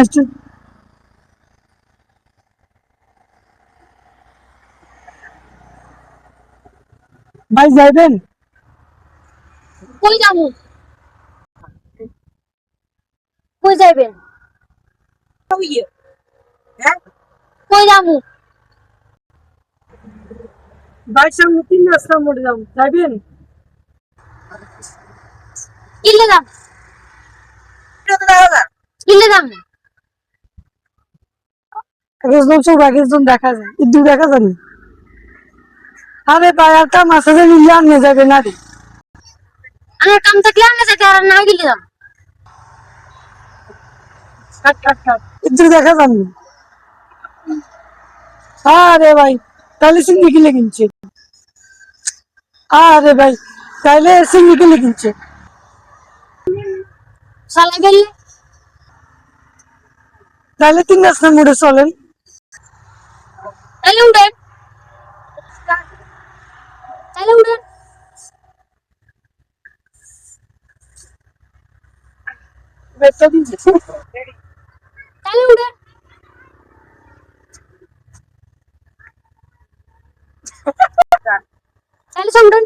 আচ্ছা, ভাই যাইবেন? কই যামু? কই যাইবেন? কই যামু? ভাই সামনে 3 রাস্তা মোড়ে যাবো, যাইবেন? কিনলে যাম, কিনলে যাম। একজন চোখ একজন দেখা যায়, ইদু দেখা যায়নি। আরে ভাই একটা মাসে মিলিয়ে আনিয়ে যাবে না রে। আমার কাম থাকলে আমি যেতে আর না গেলে যাম। কাট কাট কাট, ইদু দেখা যায়নি। আরে ভাই তাহলে সিঙ্গি কিলে কিনছে। আরে ভাই তাহলে সিঙ্গি কিলে কিনছে। চালাই ফেললে তাহলে 3 রাস্তা মোড়ে চলেন। তাহলে উঠেন, তাহলে উঠেন। বেচা দিচ্ছে। তাহলে উঠেন, তাহলে উঠেন।